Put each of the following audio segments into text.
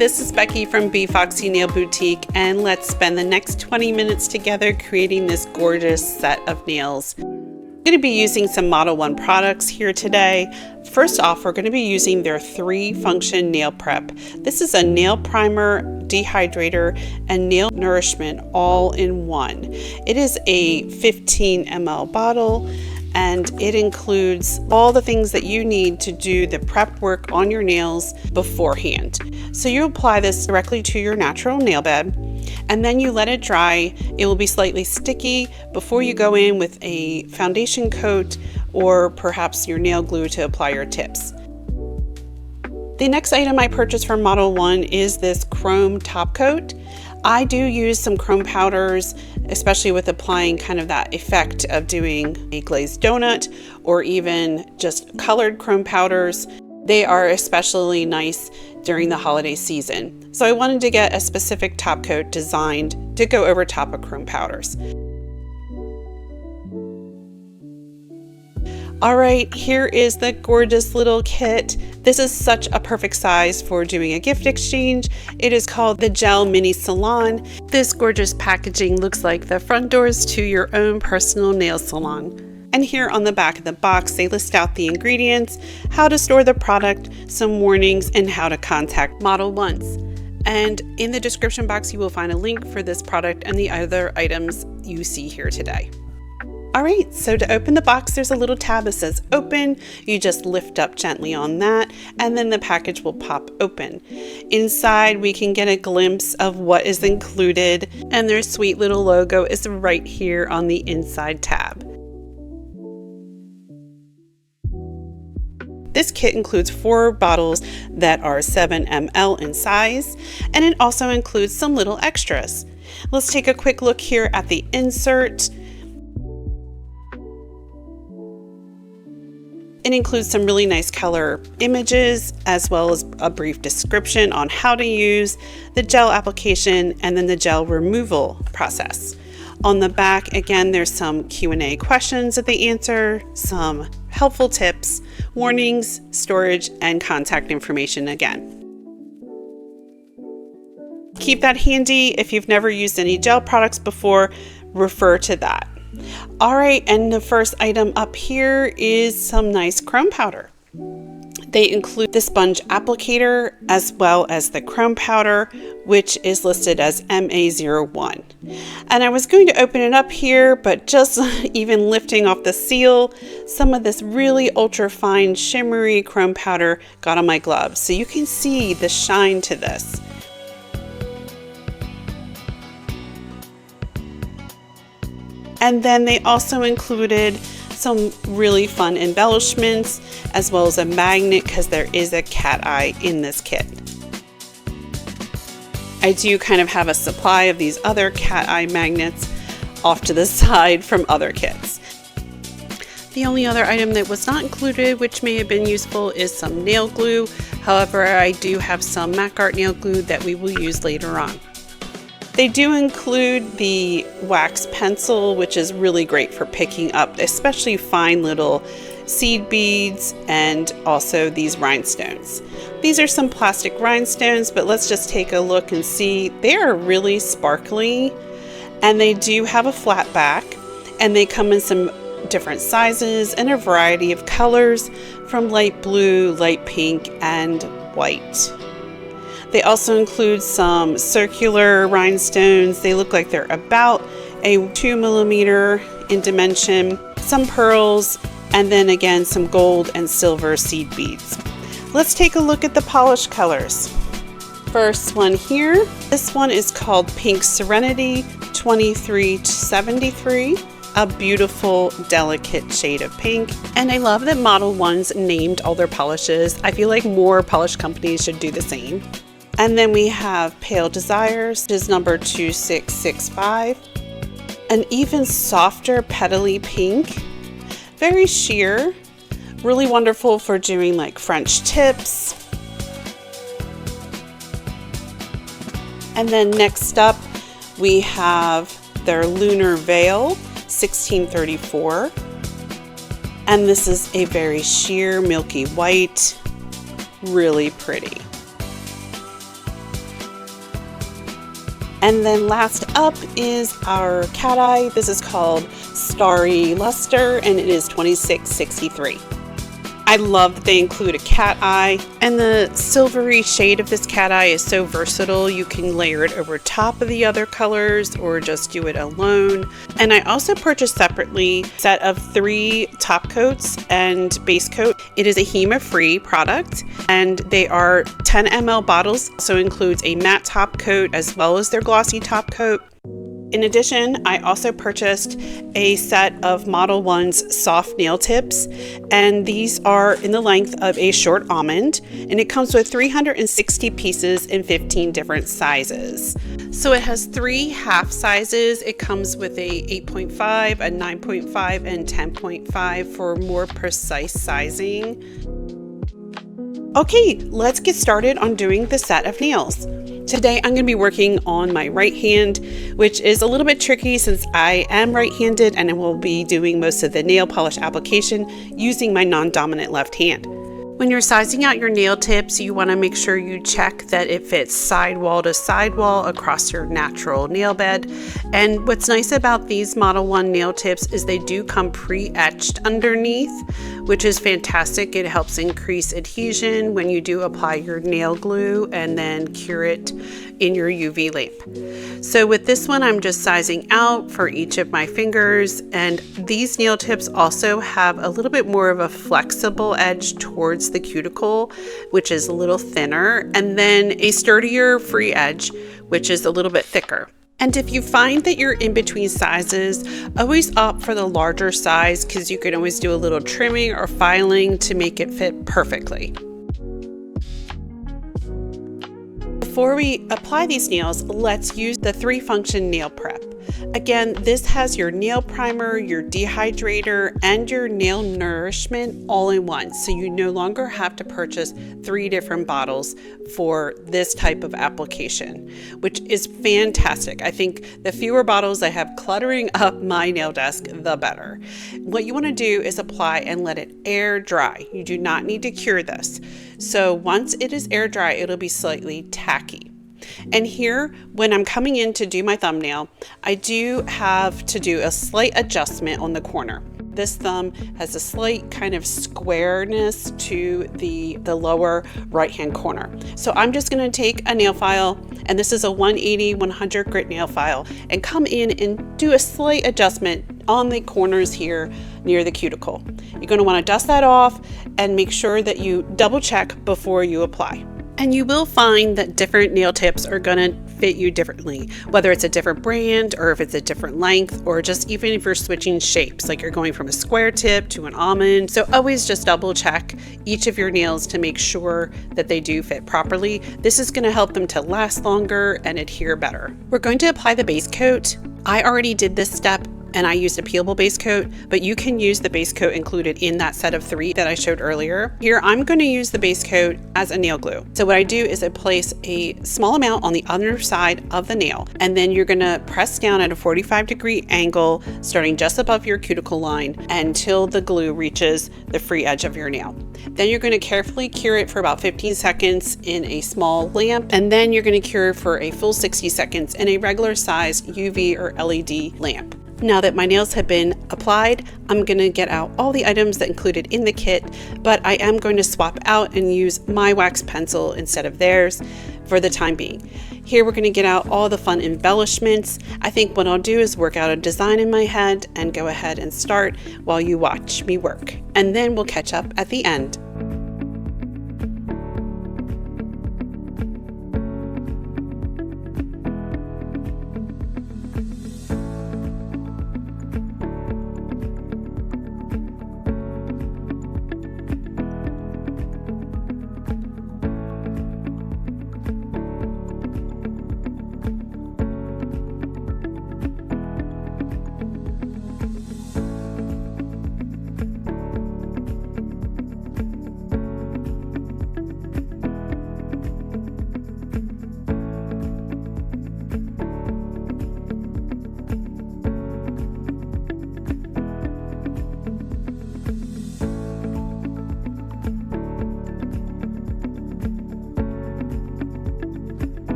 this is Becky from Bee Foxy Nail Boutique, and let's spend the next 20 minutes together creating this gorgeous set of nails. I'm going to be using some Model 1 products here today. First off, we're going to be using their 3-function nail prep. This is a nail primer, dehydrator, and nail nourishment all in one. It is a 15 ml bottle, and it includes all the things that you need to do the prep work on your nails beforehand. So you apply this directly to your natural nail bed, and then you let it dry. It will be slightly sticky before you go in with a foundation coat or perhaps your nail glue to apply your tips. The next item I purchased from Model 1 is this chrome top coat. I do use some chrome powders, especially with applying kind of that effect of doing a glazed donut or even just colored chrome powders. They are especially nice during the holiday season. So I wanted to get a specific top coat designed to go over top of chrome powders. All right, here is the gorgeous little kit. This is such a perfect size for doing a gift exchange. It is called the Gel Mini Salon. This gorgeous packaging looks like the front doors to your own personal nail salon. And here on the back of the box, they list out the ingredients, how to store the product, some warnings, and how to contact Model 1s. And in the description box, you will find a link for this product and the other items you see here today. All right, so to open the box, there's a little tab that says open. You just lift up gently on that, and then the package will pop open. Inside, we can get a glimpse of what is included, and their sweet little logo is right here on the inside tab. This kit includes 4 bottles that are 7 ml in size, and it also includes some little extras. Let's take a quick look here at the insert. It includes some really nice color images, as well as a brief description on how to use the gel application and then the gel removal process. On the back, again, there's some Q&A questions that they answer, some helpful tips, warnings, storage, and contact information again. Keep that handy. If you've never used any gel products before, refer to that. All right, and the first item up here is some nice chrome powder. They include the sponge applicator as well as the chrome powder, which is listed as MA01. And I was going to open it up here, but just even lifting off the seal, some of this really ultra fine shimmery chrome powder got on my gloves. So you can see the shine to this. And then they also included some really fun embellishments, as well as a magnet, because there is a cat eye in this kit. I do kind of have a supply of these other cat eye magnets off to the side from other kits. The only other item that was not included, which may have been useful, is some nail glue. However, I do have some Mac Art nail glue that we will use later on. They do include the wax pencil, which is really great for picking up especially fine little seed beads and also these rhinestones. These are some plastic rhinestones, but let's just take a look and see. They are really sparkly, and they do have a flat back, and they come in some different sizes and a variety of colors from light blue, light pink, and white. They also include some circular rhinestones. They look like they're about a 2 millimeter in dimension, some pearls, and then again some gold and silver seed beads. Let's take a look at the polish colors. First one here, this one is called Pink Serenity 2373. A beautiful, delicate shade of pink. And I love that Model 1's named all their polishes. I feel like more polish companies should do the same. And then we have Pale Desires, which is number 2665. An even softer petally pink, very sheer, really wonderful for doing like French tips. And then next up, we have their Lunar Veil 1634. And this is a very sheer milky white, really pretty. And then last up is our cat eye. This is called Starry Luster and it is $26.63. I love that they include a cat eye, and the silvery shade of this cat eye is so versatile. You can layer it over top of the other colors or just do it alone. And I also purchased separately a set of 3 top coats and base coat. It is a HEMA-Free product and they are 10 ml bottles, so it includes a matte top coat as well as their glossy top coat. In addition, I also purchased a set of Modelones soft nail tips, and these are in the length of a short almond, and it comes with 360 pieces in 15 different sizes. So it has 3 half sizes. It comes with a 8.5, a 9.5, and 10.5 for more precise sizing. Okay, let's get started on doing the set of nails. Today I'm going to be working on my right hand, which is a little bit tricky since I am right-handed and I will be doing most of the nail polish application using my non-dominant left hand. When you're sizing out your nail tips, you want to make sure you check that it fits sidewall to sidewall across your natural nail bed. And what's nice about these Model 1 nail tips is they do come pre-etched underneath, which is fantastic. It helps increase adhesion when you do apply your nail glue and then cure it in your UV lamp. So with this one, I'm just sizing out for each of my fingers, and these nail tips also have a little bit more of a flexible edge towards the cuticle, which is a little thinner, and then a sturdier free edge, which is a little bit thicker. And if you find that you're in between sizes, always opt for the larger size because you can always do a little trimming or filing to make it fit perfectly. Before we apply these nails, let's use the 3-function nail prep. Again, this has your nail primer, your dehydrator, and your nail nourishment all in one. So you no longer have to purchase 3 different bottles for this type of application, which is fantastic. I think the fewer bottles I have cluttering up my nail desk, the better. What you want to do is apply and let it air dry. You do not need to cure this. So once it is air dry, it'll be slightly tacky. And here, when I'm coming in to do my thumbnail, I do have to do a slight adjustment on the corner. This thumb has a slight kind of squareness to the lower right hand corner. So I'm just going to take a nail file, and this is a 180/100 grit nail file, and come in and do a slight adjustment on the corners here near the cuticle. You're going to want to dust that off and make sure that you double check before you apply. And you will find that different nail tips are going to fit you differently, whether it's a different brand or if it's a different length, or just even if you're switching shapes, like you're going from a square tip to an almond. So always just double check each of your nails to make sure that they do fit properly. This is going to help them to last longer and adhere better. We're going to apply the base coat. I already did this step and I used a peelable base coat, but you can use the base coat included in that set of 3 that I showed earlier. Here, I'm going to use the base coat as a nail glue. So what I do is I place a small amount on the underside of the nail, and then you're going to press down at a 45-degree angle, starting just above your cuticle line until the glue reaches the free edge of your nail. Then you're going to carefully cure it for about 15 seconds in a small lamp, and then you're going to cure for a full 60 seconds in a regular size UV or LED lamp. Now that my nails have been applied, I'm going to get out all the items that included in the kit, but I am going to swap out and use my wax pencil instead of theirs for the time being. Here we're going to get out all the fun embellishments. I think what I'll do is work out a design in my head and go ahead and start while you watch me work. And then we'll catch up at the end.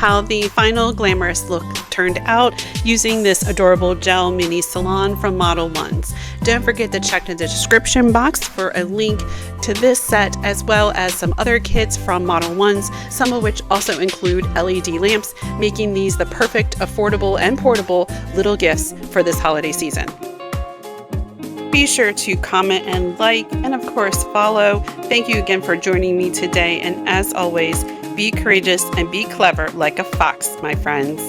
how the final glamorous look turned out using this adorable gel mini Salon from Modelones. Don't forget to check the description box for a link to this set, as well as some other kits from Modelones, some of which also include LED lamps, making these the perfect, affordable, and portable little gifts for this holiday season. Be sure to comment and like, and of course follow. Thank you again for joining me today, and as always, be courageous and be clever like a fox, my friends.